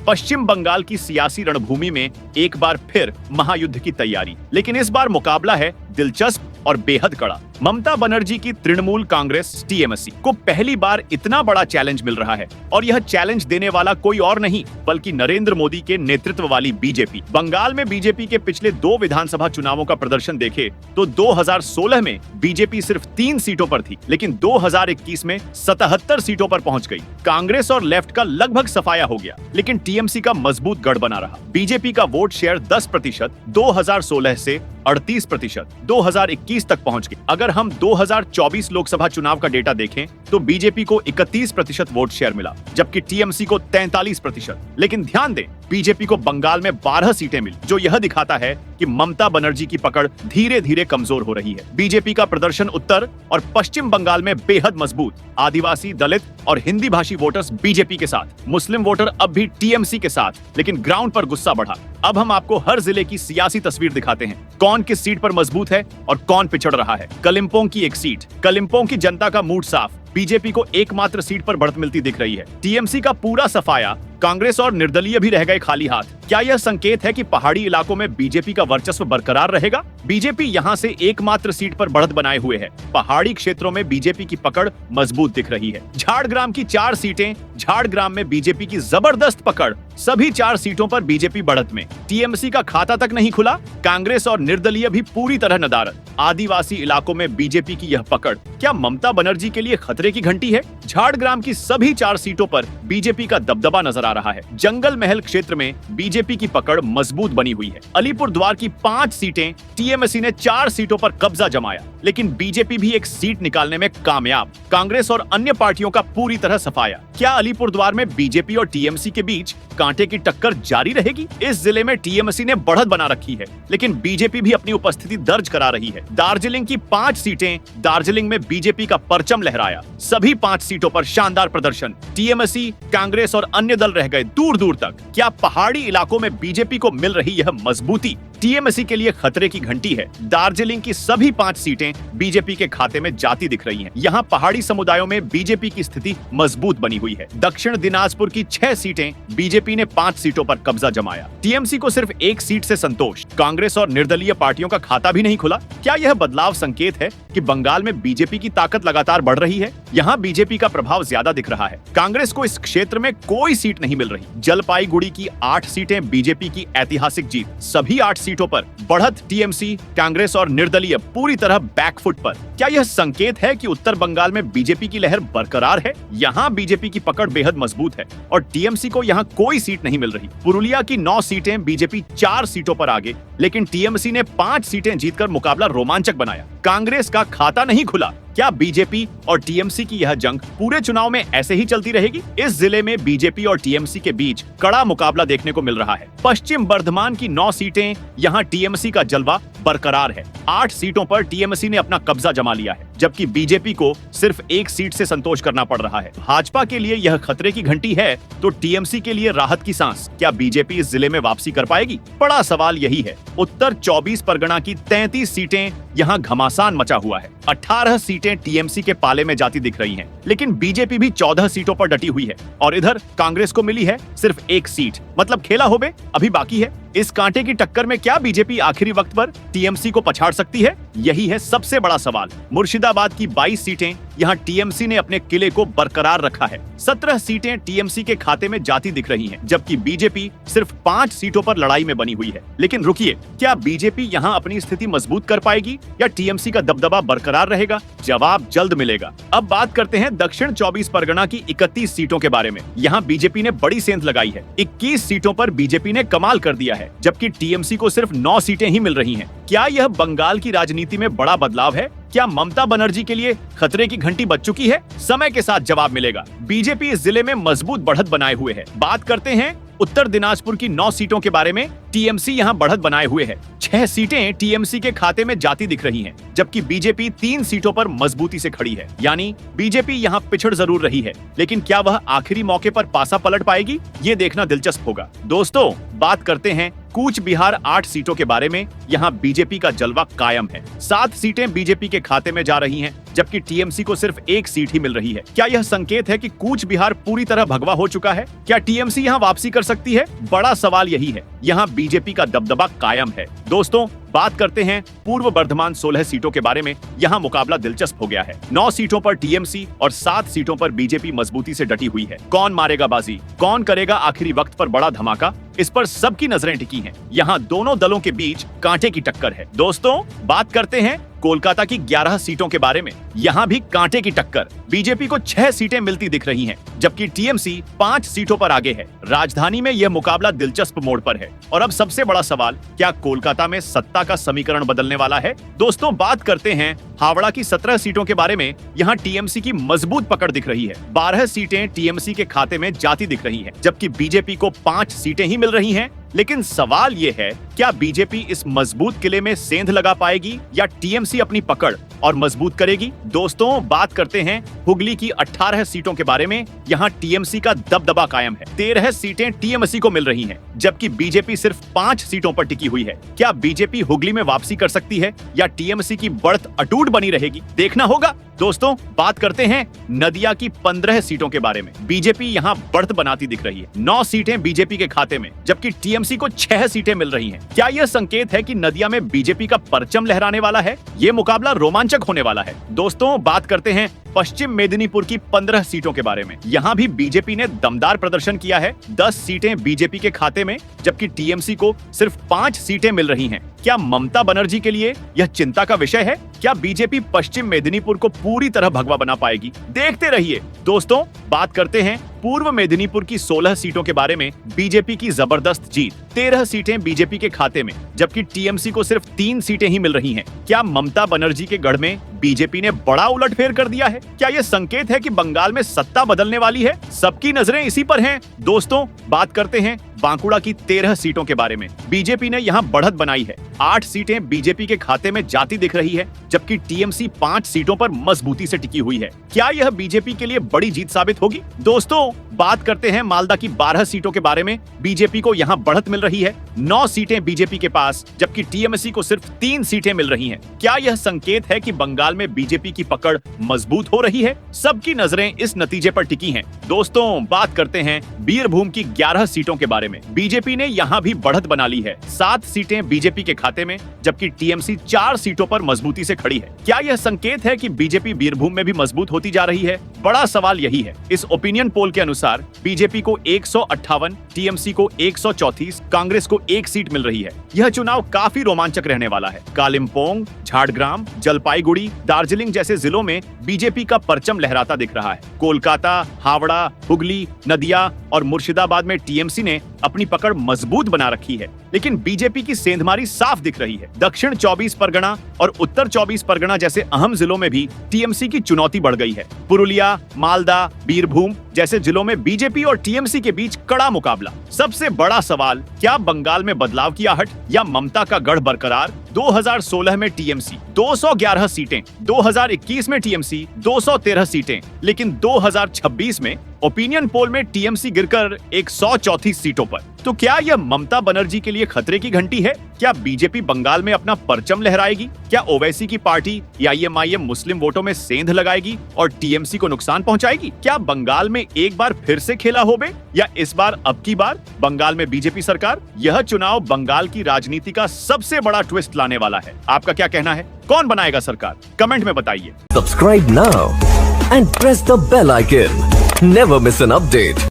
पश्चिम बंगाल की सियासी रणभूमि में एक बार फिर महायुद्ध की तैयारी, लेकिन इस बार मुकाबला है दिलचस्प और बेहद कड़ा। ममता बनर्जी की तृणमूल कांग्रेस टीएमसी को पहली बार इतना बड़ा चैलेंज मिल रहा है और यह चैलेंज देने वाला कोई और नहीं बल्कि नरेंद्र मोदी के नेतृत्व वाली बीजेपी। बंगाल में बीजेपी के पिछले 2 विधानसभा चुनावों का प्रदर्शन देखे तो 2016 में बीजेपी सिर्फ 3 सीटों पर थी, लेकिन 2021 में 77 सीटों पर पहुंच गई। कांग्रेस और लेफ्ट का लगभग सफाया हो गया, लेकिन टीएमसी का मजबूत गढ़ बना रहा। बीजेपी का वोट शेयर 10% 2016 से 38% 2021 तक पहुंच गई। अगर हम 2024 लोकसभा चुनाव का डेटा देखें तो बीजेपी को 31% वोट शेयर मिला, जबकि टीएमसी को 43%। लेकिन ध्यान दें, बीजेपी को बंगाल में 12 सीटें मिली, जो यह दिखाता है कि ममता बनर्जी की पकड़ धीरे धीरे कमजोर हो रही है। बीजेपी का प्रदर्शन उत्तर और पश्चिम बंगाल में बेहद मजबूत। आदिवासी, दलित और हिंदी भाषी वोटर्स बीजेपी के साथ, मुस्लिम वोटर अब भी टीएमसी के साथ, लेकिन ग्राउंड पर गुस्सा बढ़ा। अब हम आपको हर जिले की सियासी तस्वीर दिखाते हैं, कौन किस सीट पर मजबूत है और कौन पिछड़ रहा है। कलिम्पोंग की एक सीट, कलिम्पोंग की जनता का मूड साफ, बीजेपी को एकमात्र सीट पर बढ़त मिलती दिख रही है। टीएमसी का पूरा सफाया, कांग्रेस और निर्दलीय भी रह गए खाली हाथ। क्या यह संकेत है कि पहाड़ी इलाकों में बीजेपी का वर्चस्व बरकरार रहेगा? बीजेपी यहां से एकमात्र सीट पर बढ़त बनाए हुए है। पहाड़ी क्षेत्रों में बीजेपी की पकड़ मजबूत दिख रही है। झाड़ग्राम की 4 सीटें, झाड़ग्राम में बीजेपी की जबरदस्त पकड़, सभी 4 सीटों पर बीजेपी बढ़त में। टीएमसी का खाता तक नहीं खुला, कांग्रेस और निर्दलीय भी पूरी तरह नदारद। आदिवासी इलाकों में बीजेपी की यह पकड़ क्या ममता बनर्जी के लिए खतरे की घंटी है? झाड़ग्राम की सभी 4 सीटों पर बीजेपी का दबदबा नजर आ रहा है। जंगल महल क्षेत्र में बीजेपी की पकड़ मजबूत बनी हुई है। अलीपुरद्वार की 5 सीटें, टीएमसी ने 4 सीटों पर कब्जा जमाया, लेकिन बीजेपी भी एक सीट निकालने में कामयाब। कांग्रेस और अन्य पार्टियों का पूरी तरह सफाया। क्या अलीपुरद्वार में बीजेपी और टीएमसी के बीच कांटे की टक्कर जारी रहेगी? इस जिले में टीएमसी ने बढ़त बना रखी है, लेकिन बीजेपी भी अपनी उपस्थिति दर्ज करा रही है। दार्जिलिंग की 5 सीटें, दार्जिलिंग में बीजेपी का परचम लहराया। सभी 5 सीटों पर शानदार प्रदर्शन। टीएमसी, कांग्रेस और अन्य दल रह गए दूर दूर तक। क्या पहाड़ी इलाकों में बीजेपी को मिल रही यह मजबूती टीएमसी के लिए खतरे की घंटी है? दार्जिलिंग की सभी 5 सीटें बीजेपी के खाते में जाती दिख रही हैं। यहाँ पहाड़ी समुदायों में बीजेपी की स्थिति मजबूत बनी हुई है। दक्षिण दिनाजपुर की 6 सीटें, बीजेपी ने 5 सीटों पर कब्जा जमाया। टीएमसी को सिर्फ 1 सीट से संतोष। कांग्रेस और निर्दलीय पार्टियों का खाता भी नहीं खुला। क्या यह बदलाव संकेत है कि बंगाल में बीजेपी की ताकत लगातार बढ़ रही है? यहाँ बीजेपी का प्रभाव ज्यादा दिख रहा है। कांग्रेस को इस क्षेत्र में कोई सीट नहीं मिल रही। जलपाईगुड़ी की 8 सीटें, बीजेपी की ऐतिहासिक जीत। सभी 8 सीटों पर बढ़त टीएमसी, कांग्रेस और निर्दलीय पूरी तरह बैकफुट पर। क्या यह संकेत है कि उत्तर बंगाल में बीजेपी की लहर बरकरार है? यहाँ बीजेपी की पकड़ बेहद मजबूत है और टीएमसी को यहाँ कोई सीट नहीं मिल रही। पुरुलिया की 9 सीटें, बीजेपी 4 सीटों पर आगे, लेकिन टीएमसी ने 5 सीटें जीतकर मुकाबला रोमांचक बनाया। कांग्रेस का खाता नहीं खुला। क्या बीजेपी और टीएमसी की यह जंग पूरे चुनाव में ऐसे ही चलती रहेगी? इस जिले में बीजेपी और टीएमसी के बीच कड़ा मुकाबला देखने को मिल रहा है। पश्चिम बर्धमान की 9 सीटें, यहाँ टीएमसी का जलवा बरकरार है। 8 सीटों पर टीएमसी ने अपना कब्जा जमा लिया है, जबकि बीजेपी को सिर्फ 1 सीट से संतोष करना पड़ रहा है। भाजपा के लिए यह खतरे की घंटी है तो टीएमसी के लिए राहत की सांस। क्या बीजेपी इस जिले में वापसी कर पाएगी? बड़ा सवाल यही है। उत्तर 24 परगना की 33 सीटें, यहाँ घमासान मचा हुआ है। 18 सीटें टीएमसी के पाले में जाती दिख रही हैं, लेकिन बीजेपी भी 14 सीटों पर डटी हुई है और इधर कांग्रेस को मिली है सिर्फ 1 सीट। मतलब खेला होबे अभी बाकी है। इस कांटे की टक्कर में क्या बीजेपी आखिरी वक्त पर टीएमसी को पछाड़ सकती है? यही है सबसे बड़ा सवाल। मुर्शिदाबाद की 22 सीटें, यहाँ टीएमसी ने अपने किले को बरकरार रखा है। 17 सीटें टीएमसी के खाते में जाती दिख रही हैं, जबकि बीजेपी सिर्फ 5 सीटों पर लड़ाई में बनी हुई है। लेकिन रुकिए, क्या बीजेपी यहाँ अपनी स्थिति मजबूत कर पाएगी या टीएमसी का दबदबा बरकरार रहेगा? जवाब जल्द मिलेगा। अब बात करते हैं दक्षिण 24 परगना की 31 सीटों के बारे में। यहाँ बीजेपी ने बड़ी सेंध लगाई है। 21 सीटों पर बीजेपी ने कमाल कर दिया है, जबकि टीएमसी को सिर्फ 9 सीटें ही मिल रही हैं। क्या यह बंगाल की राजनीति में बड़ा बदलाव है? क्या ममता बनर्जी के लिए खतरे की घंटी बज चुकी है? समय के साथ जवाब मिलेगा। बीजेपी इस जिले में मजबूत बढ़त बनाए हुए है। बात करते हैं उत्तर दिनाजपुर की 9 सीटों के बारे में। टीएमसी यहाँ बढ़त बनाए हुए है। 6 सीटें टीएमसी के खाते में जाती दिख रही हैं, जबकि बीजेपी 3 सीटों पर मजबूती से खड़ी है। यानी बीजेपी यहाँ पिछड़ जरूर रही है, लेकिन क्या वह आखिरी मौके पर पासा पलट पाएगी? ये देखना दिलचस्प होगा। दोस्तों, बात करते हैं कूच बिहार 8 सीटों के बारे में। यहाँ बीजेपी का जलवा कायम है। 7 सीटें बीजेपी के खाते में जा रही हैं, जबकि टीएमसी को सिर्फ एक सीट ही मिल रही है। क्या यह संकेत है कि कूच बिहार पूरी तरह भगवा हो चुका है? क्या टीएमसी यहाँ वापसी कर सकती है? बड़ा सवाल यही है। यहाँ बीजेपी का दबदबा कायम है। दोस्तों, बात करते हैं पूर्व वर्धमान 16 सीटों के बारे में। यहाँ मुकाबला दिलचस्प हो गया है। 9 सीटों पर टीएमसी और 7 सीटों पर बीजेपी मजबूती से डटी हुई है। कौन मारेगा बाजी, कौन करेगा आखिरी वक्त पर बड़ा धमाका, इस पर सबकी नजरें टिकी हैं। यहाँ दोनों दलों के बीच कांटे की टक्कर है। दोस्तों, बात करते हैं कोलकाता की 11 सीटों के बारे में। यहाँ भी कांटे की टक्कर। बीजेपी को 6 सीटें मिलती दिख रही हैं, जबकि टीएमसी 5 सीटों पर आगे है। राजधानी में यह मुकाबला दिलचस्प मोड़ पर है। और अब सबसे बड़ा सवाल, क्या कोलकाता में सत्ता का समीकरण बदलने वाला है? दोस्तों, बात करते हैं हावड़ा की 17 सीटों के बारे में। यहाँ टीएमसी की मजबूत पकड़ दिख रही है। 12 सीटें टीएमसी के खाते में जाती दिख रही हैं, जबकि बीजेपी को 5 सीटें ही मिल रही हैं। लेकिन सवाल ये है, क्या बीजेपी इस मजबूत किले में सेंध लगा पाएगी या टीएमसी अपनी पकड़ और मजबूत करेगी? दोस्तों, बात करते हैं हुगली की 18 सीटों के बारे में। यहाँ टीएमसी का दबदबा कायम है। 13 सीटें टीएमसी को मिल रही हैं, जबकि बीजेपी सिर्फ 5 सीटों पर टिकी हुई है। क्या बीजेपी हुगली में वापसी कर सकती है या टीएमसी की बढ़त अटूट बनी रहेगी? देखना होगा। दोस्तों, बात करते हैं नदिया की 15 सीटों के बारे में। बीजेपी यहाँ बढ़त बनाती दिख रही है। 9 सीटें बीजेपी के खाते में, जबकि टीएमसी को 6 सीटें मिल रही हैं। क्या यह संकेत है कि नदिया में बीजेपी का परचम लहराने वाला है? ये मुकाबला रोमांचक होने वाला है। दोस्तों, बात करते हैं पश्चिम मेदिनीपुर की 15 सीटों के बारे में। यहाँ भी बीजेपी ने दमदार प्रदर्शन किया है। 10 सीटें बीजेपी के खाते में, जबकि टीएमसी को सिर्फ 5 सीटें मिल रही हैं। क्या ममता बनर्जी के लिए यह चिंता का विषय है? क्या बीजेपी पश्चिम मेदिनीपुर को पूरी तरह भगवा बना पाएगी? देखते रहिए। दोस्तों, बात करते हैं पूर्व मेदिनीपुर की 16 सीटों के बारे में। बीजेपी की जबरदस्त जीत। 13 सीटें बीजेपी के खाते में, जबकि टीएमसी को सिर्फ 3 सीटें ही मिल रही हैं। क्या ममता बनर्जी के गढ़ में बीजेपी ने बड़ा उलटफेर कर दिया है? क्या यह संकेत है कि बंगाल में सत्ता बदलने वाली है? सबकी नजरें इसी पर हैं। दोस्तों, बात करते हैं बांकुड़ा की 13 सीटों के बारे में। बीजेपी ने यहाँ बढ़त बनाई है। 8 सीटें बीजेपी के खाते में जाती दिख रही है, जबकि टीएमसी 5 सीटों पर मजबूती से टिकी हुई है। क्या यह बीजेपी के लिए बड़ी जीत साबित होगी? दोस्तों, बात करते हैं मालदा की 12 सीटों के बारे में। बीजेपी को यहाँ बढ़त मिल रही है। 9 सीटें बीजेपी के पास, जबकि टीएमसी को सिर्फ 3 सीटें मिल रही हैं। क्या यह संकेत है कि बंगाल में बीजेपी की पकड़ मजबूत हो रही है? सबकी नजरें इस नतीजे पर टिकी हैं। दोस्तों, बात करते हैं बीरभूम की 11 सीटों के बारे में। बीजेपी ने यहाँ भी बढ़त बना ली है। 7 सीटें बीजेपी के खाते में, जबकि टीएमसी 4 सीटों पर मजबूती से खड़ी है। क्या यह संकेत है कि बीजेपी बीरभूम में भी मजबूत होती जा रही है? बड़ा सवाल यही है। इस ओपिनियन पोल के अनुसार बीजेपी को 158, टीएमसी को 134, कांग्रेस को 1 सीट मिल रही है। यह चुनाव काफी रोमांचक रहने वाला है। कालिम्पोंग, झारग्राम, जलपाईगुड़ी, दार्जिलिंग जैसे जिलों में बीजेपी का परचम लहराता दिख रहा है। कोलकाता, हावड़ा, हुगली, नदिया और मुर्शिदाबाद में टीएमसी ने अपनी पकड़ मजबूत बना रखी है, लेकिन बीजेपी की सेंधमारी साफ दिख रही है। दक्षिण 24 परगना और उत्तर 24 परगना जैसे अहम जिलों में भी टीएमसी की चुनौती बढ़ गई है। पुरुलिया, मालदा, बीरभूम जैसे जिलों में बीजेपी और टीएमसी के बीच कड़ा मुकाबला। सबसे बड़ा सवाल, क्या बंगाल में बदलाव की आहट या ममता का गढ़ बरकरार? 2016 में टीएमसी 211 सीटें, 2021 में टीएमसी 213 सीटें, लेकिन 2026 में ओपिनियन पोल में टीएमसी गिरकर 134 सीटों पर। तो क्या यह ममता बनर्जी के लिए खतरे की घंटी है? क्या बीजेपी बंगाल में अपना परचम लहराएगी? क्या ओवैसी की पार्टी या आईएमआईएम मुस्लिम वोटों में सेंध लगाएगी और टीएमसी को नुकसान पहुंचाएगी? क्या बंगाल में एक बार फिर से खेला होबे या इस बार अब की बार बंगाल में बीजेपी सरकार? यह चुनाव बंगाल की राजनीति का सबसे बड़ा ट्विस्ट लाने वाला है। आपका क्या कहना है? कौन बनाएगा सरकार? कमेंट में बताइए। Subscribe now and press the bell icon. Never miss an update.